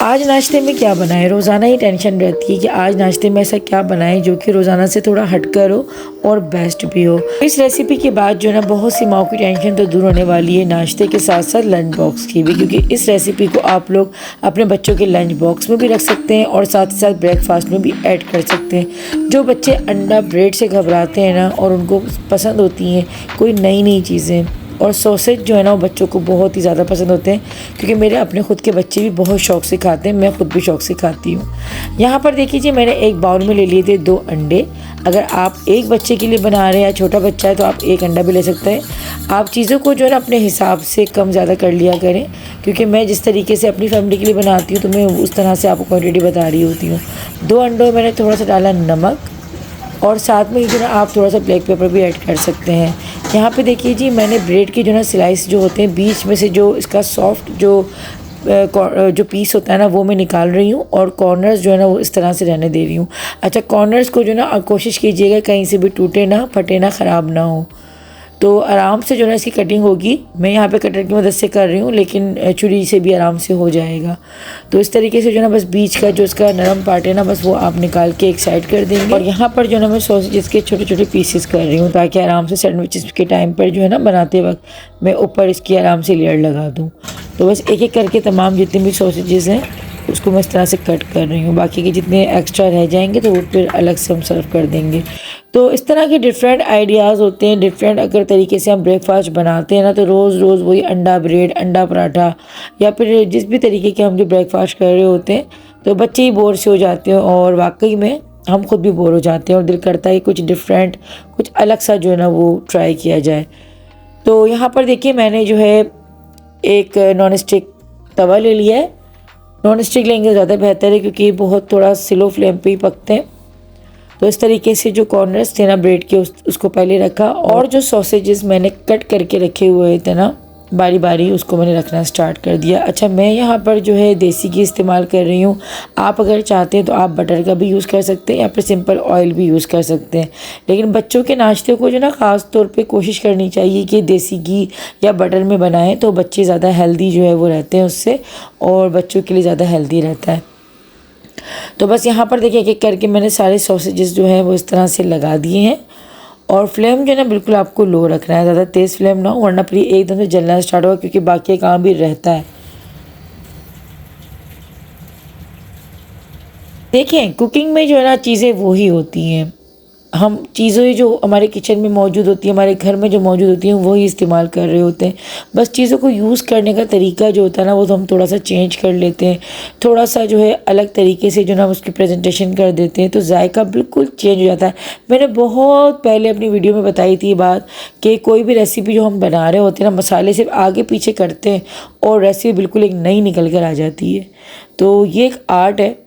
आज नाश्ते में क्या बनाएं? रोज़ाना ही टेंशन रहती है कि आज नाश्ते में ऐसा क्या बनाएं जो कि रोज़ाना से थोड़ा हटकर हो और बेस्ट भी हो। इस रेसिपी के बाद जो है ना बहुत सी माओं की टेंशन तो दूर होने वाली है, नाश्ते के साथ साथ लंच बॉक्स की भी, क्योंकि इस रेसिपी को आप लोग अपने बच्चों के लंच बॉक्स में भी रख सकते हैं और साथ ही साथ ब्रेकफास्ट में भी ऐड कर सकते हैं। जो बच्चे अंडा ब्रेड से घबराते हैं ना और उनको पसंद होती हैं कोई नई नई चीज़ें, और सॉसेज जो है ना वो बच्चों को बहुत ही ज़्यादा पसंद होते हैं, क्योंकि मेरे अपने खुद के बच्चे भी बहुत शौक़ से खाते हैं, मैं खुद भी शौक़ से खाती हूँ। यहाँ पर देखिए मैंने एक बाउल में ले लिए थे 2 अंडे। अगर आप एक बच्चे के लिए बना रहे हैं या छोटा बच्चा है तो आप 1 अंडा भी ले सकते हैं। आप चीज़ों को जो है ना अपने हिसाब से कम ज़्यादा कर लिया करें, क्योंकि मैं जिस तरीके से अपनी फैमिली के लिए बनाती हूँ तो मैं उस तरह से आपको क्वान्टिटी बता रही होती हूँ। 2 अंडों में मैंने थोड़ा सा डाला नमक और साथ में जो है आप थोड़ा सा ब्लैक पेपर भी ऐड कर सकते हैं। यहाँ पे देखिए जी मैंने ब्रेड के जो ना स्लाइस जो होते हैं बीच में से जो इसका सॉफ्ट जो पीस होता है ना वो मैं निकाल रही हूँ, और कॉर्नर्स जो है ना वो इस तरह से रहने दे रही हूँ। अच्छा, कॉर्नर्स को जो ना कोशिश कीजिएगा कहीं से भी टूटे ना, फटे ना, ख़राब ना हो, तो आराम से जो है इसकी कटिंग होगी। मैं यहाँ पे कटर की मदद से कर रही हूँ, लेकिन छुरी से भी आराम से हो जाएगा। तो इस तरीके से जो है ना बस बीच का जो इसका नरम पार्ट है ना बस वो आप निकाल के एक साइड कर देंगे। और यहाँ पर जो है ना मैं सॉसेज के छोटे छोटे पीसेस कर रही हूँ, ताकि आराम से सैंडविचेस के टाइम पर जो है ना बनाते वक्त मैं ऊपर इसकी आराम से लेयर लगा दूँ। तो बस एक एक करके तमाम जितने भी सॉसेजेस हैं उसको मैं इस तरह से कट कर रही हूँ। बाकी के जितने एक्स्ट्रा रह जाएंगे तो वो फिर अलग से हम सर्व कर देंगे। तो इस तरह के डिफरेंट आइडियाज़ होते हैं, डिफरेंट अगर तरीके से हम ब्रेकफास्ट बनाते हैं ना तो रोज़ रोज़ वही अंडा ब्रेड, अंडा पराठा या फिर जिस भी तरीके के हम जो ब्रेकफास्ट कर रहे होते हैं तो बच्चे ही बोर से हो जाते हैं, और वाकई में हम खुद भी बोर हो जाते हैं और दिल करता है कुछ डिफरेंट, कुछ अलग सा जो है ना वो ट्राई किया जाए। तो यहाँ पर देखिए मैंने जो है एक नॉन स्टिक तवा ले लिया है। नॉन स्टिक लेंगे ज़्यादा बेहतर है, क्योंकि बहुत थोड़ा स्लो फ्लेम पे ही पकते हैं। तो इस तरीके से जो कॉर्नर्स थे ना ब्रेड के उसको पहले रखा, और जो सॉसेजेस मैंने कट करके रखे हुए थे ना बारी बारी उसको मैंने रखना स्टार्ट कर दिया। अच्छा, मैं यहाँ पर जो है देसी घी इस्तेमाल कर रही हूँ। आप अगर चाहते हैं तो आप बटर का भी यूज़ कर सकते हैं या फिर सिंपल ऑयल भी यूज़ कर सकते हैं, लेकिन बच्चों के नाश्ते को जो ना ख़ास तौर पे कोशिश करनी चाहिए कि देसी घी या बटर में बनाएं, तो बच्चे ज़्यादा हेल्दी जो है वो रहते हैं उससे, और बच्चों के लिए ज़्यादा हेल्दी रहता है। तो बस यहाँ पर देखिए एक एक करके मैंने सारे सॉसेजेस जो हैं वो इस तरह से लगा दिए हैं, और फ्लेम जो है ना बिल्कुल आपको लो रखना है, ज़्यादा तेज़ फ्लेम ना हो वरना फिर एकदम से जलना स्टार्ट होगा, क्योंकि बाकी काम भी रहता है। देखिए कुकिंग में जो है ना चीज़ें वही होती हैं, हम चीज़ें जो हमारे किचन में मौजूद होती है, हमारे घर में जो मौजूद होती हैं वही इस्तेमाल कर रहे होते हैं। बस चीज़ों को यूज़ करने का तरीका जो होता है ना वो तो हम थोड़ा सा चेंज कर लेते हैं, थोड़ा सा जो है अलग तरीके से जो ना उसकी प्रेजेंटेशन कर देते हैं, तो जायका बिल्कुल चेंज हो जाता है। मैंने बहुत पहले अपनी वीडियो में बताई थी बात कि कोई भी रेसिपी जो हम बना रहे होते हैं ना मसाले सिर्फ आगे पीछे करते हैं और रेसिपी बिल्कुल एक नई निकल कर आ जाती है। तो ये एक आर्ट है,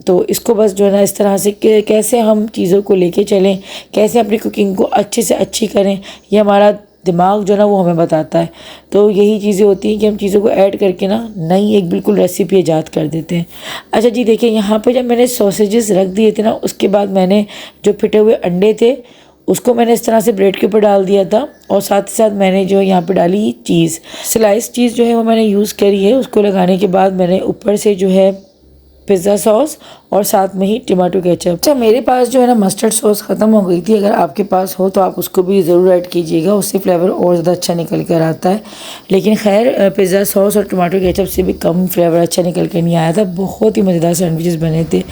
तो इसको बस जो है ना इस तरह से कैसे हम चीज़ों को लेके चलें, कैसे अपनी कुकिंग को अच्छे से अच्छी करें, ये हमारा दिमाग जो है ना वो हमें बताता है। तो यही चीज़ें होती हैं कि हम चीज़ों को ऐड करके ना नई एक बिल्कुल रेसिपी ईजाद कर देते हैं। अच्छा जी, देखिए यहाँ पे जब मैंने सॉसेजेस रख दिए थे ना उसके बाद मैंने जो फिटे हुए अंडे थे उसको मैंने इस तरह से ब्रेड के ऊपर डाल दिया था, और साथ ही साथ मैंने जो यहाँ पे डाली चीज़, स्लाइस चीज़ जो है वो मैंने यूज़ करी है। उसको लगाने के बाद मैंने ऊपर से जो है पिज़्ज़ा सॉस और साथ में ही टमाटो केचप। अच्छा, मेरे पास जो है ना मस्टर्ड सॉस ख़त्म हो गई थी, अगर आपके पास हो तो आप उसको भी ज़रूर ऐड कीजिएगा, उससे फ्लेवर और ज़्यादा अच्छा निकल कर आता है। लेकिन खैर पिज़्ज़ा सॉस और टमाटो केचप से भी कम फ्लेवर अच्छा निकल कर नहीं आया था। बहुत ही मज़ेदार सैंडविचेस बने थे।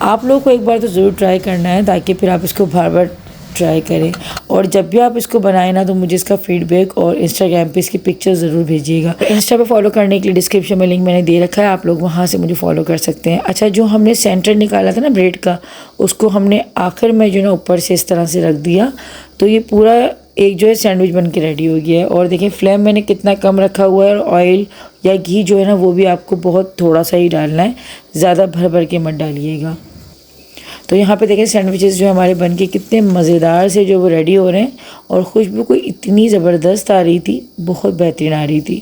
आप लोग को एक बार तो ज़रूर ट्राई करना है, ताकि फिर आप इसको बार बार ट्राई करें, और जब भी आप इसको बनाएं ना तो मुझे इसका फीडबैक और इंस्टाग्राम पे इसकी पिक्चर ज़रूर भेजिएगा। इंस्टा पे फॉलो करने के लिए डिस्क्रिप्शन में लिंक मैंने दे रखा है, आप लोग वहाँ से मुझे फॉलो कर सकते हैं। अच्छा, जो हमने सेंटर निकाला था ना ब्रेड का, उसको हमने आखिर में जो ना ऊपर से इस तरह से रख दिया, तो ये पूरा एक जो है सैंडविच बन के रेडी हो गया है। और देखिए फ्लेम मैंने कितना कम रखा हुआ है, और ऑयल या घी जो है ना वो भी आपको बहुत थोड़ा सा ही डालना है, ज़्यादा भर भर के मत डालिएगा। तो यहाँ पे देखें सैंडविचेस जो हमारे बन के कितने मज़ेदार से जो वो रेडी हो रहे हैं, और खुशबू कोई इतनी ज़बरदस्त आ रही थी, बहुत बेहतरीन आ रही थी।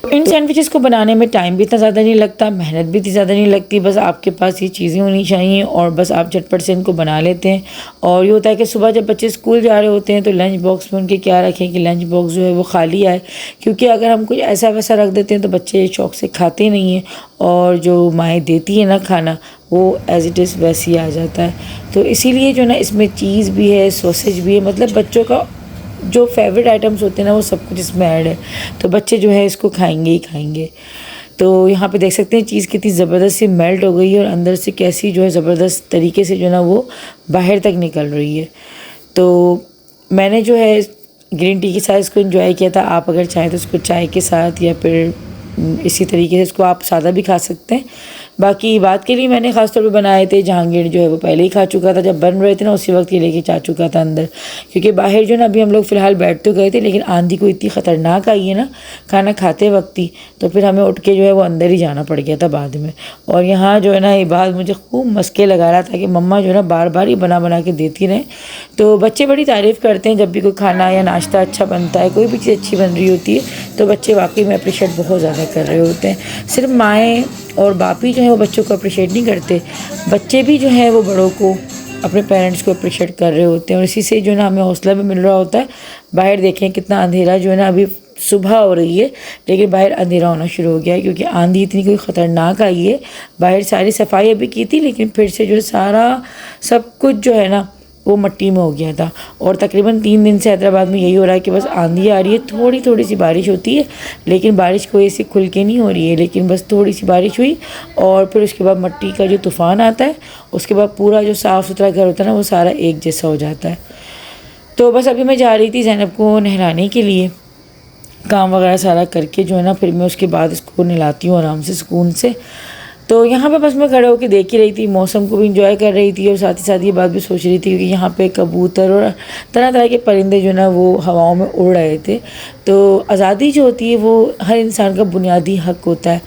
इन सैंडविचेस को बनाने में टाइम भी इतना ज़्यादा नहीं लगता, मेहनत भी इतनी ज़्यादा नहीं लगती, बस आपके पास ये चीज़ें होनी चाहिए और बस आप झटपट से इनको बना लेते हैं। और ये होता है कि सुबह जब बच्चे स्कूल जा रहे होते हैं तो लंच बॉक्स में उनके क्या रखें कि लंच बॉक्स जो है वो खाली आए, क्योंकि अगर हम कुछ ऐसा वैसा रख देते हैं तो बच्चे शौक़ से खाते नहीं हैं और जो माएँ देती हैं ना खाना वो एज़ इट इज़ वैसे ही आ जाता है। तो इसीलिए जो ना इसमें चीज़ भी है, सॉसेज भी है, मतलब बच्चों का जो फेवरेट आइटम्स होते हैं ना वो सब कुछ इसमें ऐड है, तो बच्चे जो है इसको खाएंगे ही खाएंगे। तो यहाँ पे देख सकते हैं चीज़ कितनी ज़बरदस्त सी मेल्ट हो गई है और अंदर से कैसी जो है ज़बरदस्त तरीके से जो है ना वो बाहर तक निकल रही है। तो मैंने जो है ग्रीन टी के साथ इसको एंजॉय किया था। आप अगर चाहें तो इसको चाय के साथ या फिर इसी तरीके से इसको आप सादा भी खा सकते हैं। बाकी बात के लिए मैंने ख़ास तौर पे बनाए थे, जहांगीर जो है वो पहले ही खा चुका था, जब बन रहे थे ना उसी वक्त ये लेके जा चुका था अंदर, क्योंकि बाहर जो ना अभी हम लोग फ़िलहाल बैठ तो गए थे लेकिन आंधी को इतनी ख़तरनाक आई है ना खाना खाते वक्त ही, तो फिर हमें उठ के जो है वो अंदर ही जाना पड़ गया था बाद में। और यहाँ जो है ना ये बात मुझे खूब मस्के लगा रहा था कि मम्मा जो है ना बार बार ही बना के देती रहें। तो बच्चे बड़ी तारीफ़ करते हैं जब भी कोई खाना या नाश्ता अच्छा बनता है, कोई भी चीज़ अच्छी बन रही होती है तो बच्चे वाकई में अप्रिशिएट बहुत ज़्यादा कर रहे होते हैं। सिर्फ माएँ और बाप ही जो है वो बच्चों को अप्रिशिएट नहीं करते, बच्चे भी जो है वो बड़ों को, अपने पेरेंट्स को अप्रिशिएट कर रहे होते हैं और इसी से जो है ना हमें हौसला भी मिल रहा होता है। बाहर देखें कितना अंधेरा जो है ना, अभी सुबह हो रही है लेकिन बाहर अंधेरा होना शुरू हो गया है क्योंकि आंधी इतनी कोई ख़तरनाक आई है। बाहर सारी सफाई अभी की थी लेकिन फिर से जो है सारा सब कुछ जो है ना वो मिट्टी में हो गया था। और तकरीबन 3 दिन से हैदराबाद में यही हो रहा है कि बस आंधी आ रही है, थोड़ी थोड़ी सी बारिश होती है लेकिन बारिश कोई ऐसी खुल के नहीं हो रही है, लेकिन बस थोड़ी सी बारिश हुई और फिर उसके बाद मिट्टी का जो तूफ़ान आता है उसके बाद पूरा जो साफ़ सुथरा घर होता है ना वो सारा एक जैसा हो जाता है। तो बस अभी मैं जा रही थी ज़ैनब को नहलाने के लिए, काम वगैरह सारा करके जो है ना फिर मैं उसके बाद इसको नहलाती हूँ आराम से सुकून से। तो यहाँ पे बस मैं खड़े होकर देख ही रही थी, मौसम को भी इंजॉय कर रही थी और साथ ही साथ ये बात भी सोच रही थी कि यहाँ पे कबूतर और तरह तरह के परिंदे जो ना वो हवाओं में उड़ रहे थे। तो आज़ादी जो होती है वो हर इंसान का बुनियादी हक़ होता है,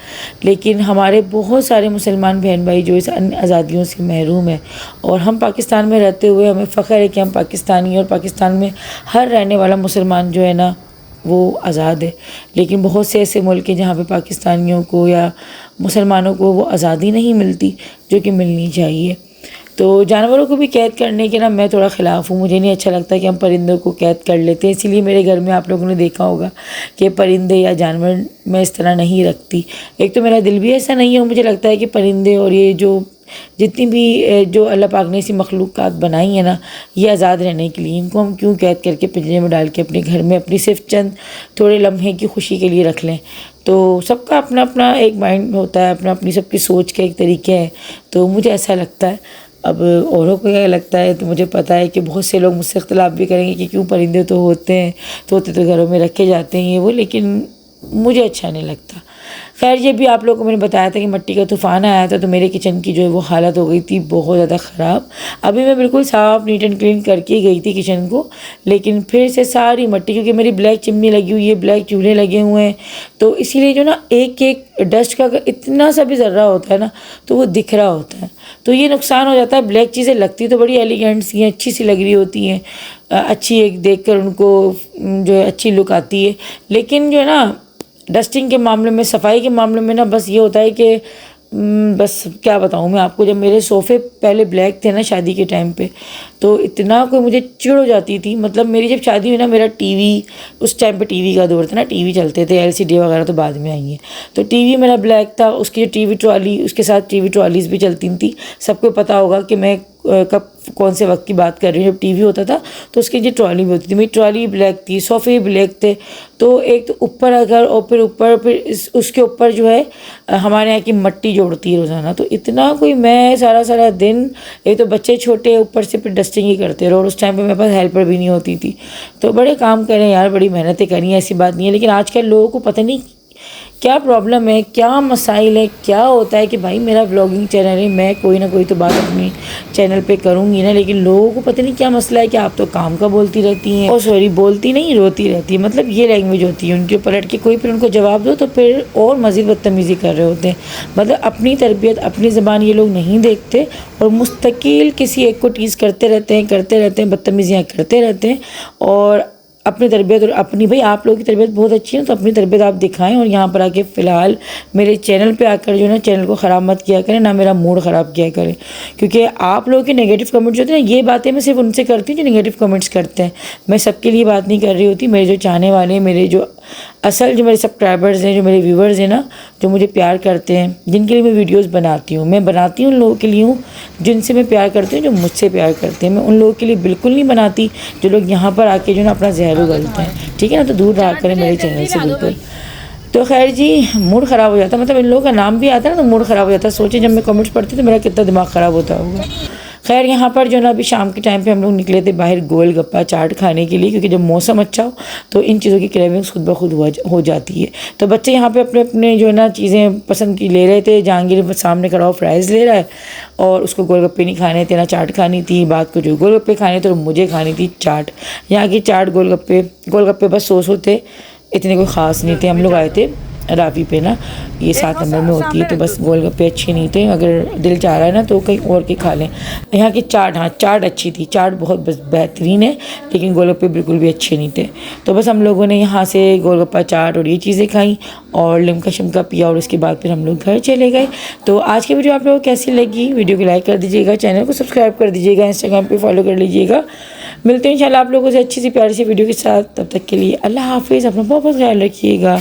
लेकिन हमारे बहुत सारे मुसलमान बहन भाई जो इस अन्य आज़ादियों से महरूम है और हम पाकिस्तान में रहते हुए हमें फ़ख्र है कि हम पाकिस्तानी हैं और पाकिस्तान में हर रहने वाला मुसलमान जो है ना वो आज़ाद है। लेकिन बहुत से ऐसे मुल्क हैं जहाँ पे पाकिस्तानियों को या मुसलमानों को वो आज़ादी नहीं मिलती जो कि मिलनी चाहिए। तो जानवरों को भी कैद करने के ना मैं थोड़ा ख़िलाफ़ हूँ, मुझे नहीं अच्छा लगता कि हम परिंदों को कैद कर लेते हैं। इसीलिए मेरे घर में आप लोगों ने देखा होगा कि परिंदे या जानवर मैं इस तरह नहीं रखती। एक तो मेरा दिल भी ऐसा नहीं है और मुझे लगता है कि परिंदे और ये जो जितनी भी जो अल्लाह पाक ने ऐसी मखलूक़ात बनाई है ना ये आज़ाद रहने के लिए, इनको हम क्यों कैद करके पिंजरे में डाल के अपने घर में अपनी सिर्फ चंद थोड़े लम्हे की खुशी के लिए रख लें। तो सबका अपना अपना एक माइंड होता है, अपना अपनी सबकी सोच के एक तरीके हैं, तो मुझे ऐसा लगता है। अब औरों को क्या लगता है तो मुझे पता है कि बहुत से लोग मुझसे इख्तलाफ भी करेंगे कि क्यों, परिंदे तो होते हैं, तोते तो घरों में रखे जाते हैं ये वो, लेकिन मुझे अच्छा नहीं लगता। खैर ये भी आप लोगों को मैंने बताया था कि मिट्टी का तूफ़ान आया था तो मेरे किचन की जो है वो हालत हो गई थी बहुत ज़्यादा ख़राब। अभी मैं बिल्कुल साफ़ नीट एंड क्लीन करके गई थी किचन को, लेकिन फिर से सारी मिट्टी, क्योंकि मेरी ब्लैक चिमनी लगी हुई है, ब्लैक चूल्हे लगे हुए हैं, तो इसीलिए जो ना एक एक डस्ट का इतना सा भी ज़र्रा होता है ना तो वो दिख रहा होता है, तो ये नुकसान हो जाता है। ब्लैक चीज़ें लगती तो बड़ी एलिगेंट सी हैं, अच्छी सी लग रही होती हैं, अच्छी एक देख कर उनको जो है अच्छी लुक आती है, लेकिन जो है ना डस्टिंग के मामले में, सफाई के मामले में ना बस ये होता है कि बस क्या बताऊँ मैं आपको, जब मेरे सोफ़े पहले ब्लैक थे ना शादी के टाइम पे तो इतना कोई मुझे चिढ़ हो जाती थी। मतलब मेरी जब शादी हुई ना, मेरा टीवी, उस टाइम पे टीवी का दौर था ना, टीवी चलते थे, एलसीडी वगैरह तो बाद में आई है, तो टीवी मेरा ब्लैक था, उसकी जो टीवी ट्रॉली, उसके साथ टीवी ट्रॉलीज़ भी चलती थी। सबको पता होगा कि मैं कब कौन से वक्त की बात कर रही हूँ। जब टीवी होता था तो उसकी जो ट्रॉली भी होती थी, मेरी ट्रॉली ब्लैक थी, सोफ़े भी ब्लैक थे। तो एक तो ऊपर अगर और फिर ऊपर फिर उसके ऊपर जो है हमारे यहाँ की मिट्टी जोड़ती है रोज़ाना, तो इतना कोई, मैं सारा सारा दिन, एक तो बच्चे छोटे, ऊपर से फिर डस्टिंग ही करते रहो, और उस टाइम पे मेरे पास हेल्पर भी नहीं होती थी। तो बड़े काम करें यार, बड़ी मेहनतें करी, ऐसी बात नहीं है, लेकिन आजकल लोगों को पता नहीं क्या प्रॉब्लम है, क्या मसाइल है, क्या होता है कि भाई मेरा व्लॉगिंग चैनल है, मैं कोई ना कोई तो बात अपनी चैनल पे करूँगी ना, लेकिन लोगों को पता नहीं क्या मसला है कि आप तो काम का बोलती रहती हैं, और सॉरी बोलती नहीं, रोती रहती है, मतलब ये लैंग्वेज होती है उनके। पलट के कोई फिर उनको जवाब दो तो फिर और मज़ीद बदतमीज़ी कर रहे होते हैं। मतलब अपनी तरबियत, अपनी ज़बान ये लोग नहीं देखते और मुस्तकिल किसी एक को टीज़ करते रहते हैं, बदतमीज़ियाँ करते रहते हैं, और अपनी तरबियत और अपनी, भाई आप लोगों की तरबियत बहुत अच्छी है तो अपनी तरबियत आप दिखाएं, और यहाँ पर आके फ़िलहाल मेरे चैनल पे आकर जो है ना चैनल को ख़राब मत किया करें, ना मेरा मूड ख़राब किया करें, क्योंकि आप लोगों के नेगेटिव कमेंट्स होते हैं ना, ये बातें मैं सिर्फ उनसे करती हूँ जो नेगेटिव कमेंट्स करते हैं। मैं सबके लिए बात नहीं कर रही होती। मेरे जो चाहने वाले, मेरे जो असल जो मेरे सब्सक्राइबर्स हैं, जो मेरे व्यूवर्स हैं ना, जो मुझे प्यार करते हैं, जिनके लिए मैं वीडियोस बनाती हूँ, मैं बनाती हूँ उन लोगों के लिए हूँ जिनसे मैं प्यार करती हूँ, जो मुझसे प्यार करते हैं। मैं उन लोगों के लिए बिल्कुल नहीं बनाती जो लोग यहाँ पर आके जो ना अपना जहर उगलते हैं, ठीक है ना। तो दूर रहा करें मेरे चैनल से बिल्कुल। तो खैर जी, मूड ख़राब हो जाता, मतलब इन लोगों का नाम भी आता है ना तो मूड ख़राब हो जाता है। सोचिए जब मैं कमेंट्स पढ़ती तो मेरा कितना दिमाग ख़राब होता होगा। खैर यहाँ पर जो ना अभी शाम के टाइम पे हम लोग निकले थे बाहर गोलगप्पा चाट खाने के लिए, क्योंकि जब मौसम अच्छा हो तो इन चीज़ों की क्रेविंग्स खुद ब खुद हो जाती है। तो बच्चे यहाँ पे अपने अपने जो है ना चीज़ें पसंद की ले रहे थे। जहांगीर सामने खड़ा हो फ्राइज़ ले रहा है और उसको गोलगप्पे नहीं खाने थे, ना चाट खानी थी। बात को जो गोलगप्पे खाने थे और मुझे खानी थी चाट। यहाँ की चाट गोलगप्पे बस 100 थे, इतने कोई ख़ास नहीं थे। हम लोग आए थे रावी पे ना, ये 7 नंबर में होती है, तो बस गोलगप्पे अच्छे नहीं थे। अगर दिल चाह रहा है ना तो कहीं और के खा लें। यहाँ की चाट, हाँ चाट अच्छी थी, चाट बहुत बस बेहतरीन है, लेकिन गोलगप्पे बिल्कुल भी अच्छे नहीं थे। तो बस हम लोगों ने यहाँ से गोलगप्पा चाट और ये चीज़ें खाई और लिमका शिमका पिया, और उसके बाद फिर हम लोग घर चले गए। तो आज की वीडियो आप लोगों को कैसी लगी? वीडियो को लाइक कर दीजिएगा, चैनल को सब्सक्राइब कर दीजिएगा, इंस्टाग्राम पर फॉलो कर लीजिएगा। मिलते हैं इंशाल्लाह आप लोगों से अच्छी सी प्यारी सी वीडियो के साथ। तब तक के लिए अल्लाह हाफिज़, अपना बहुत बहुत ख्याल रखिएगा।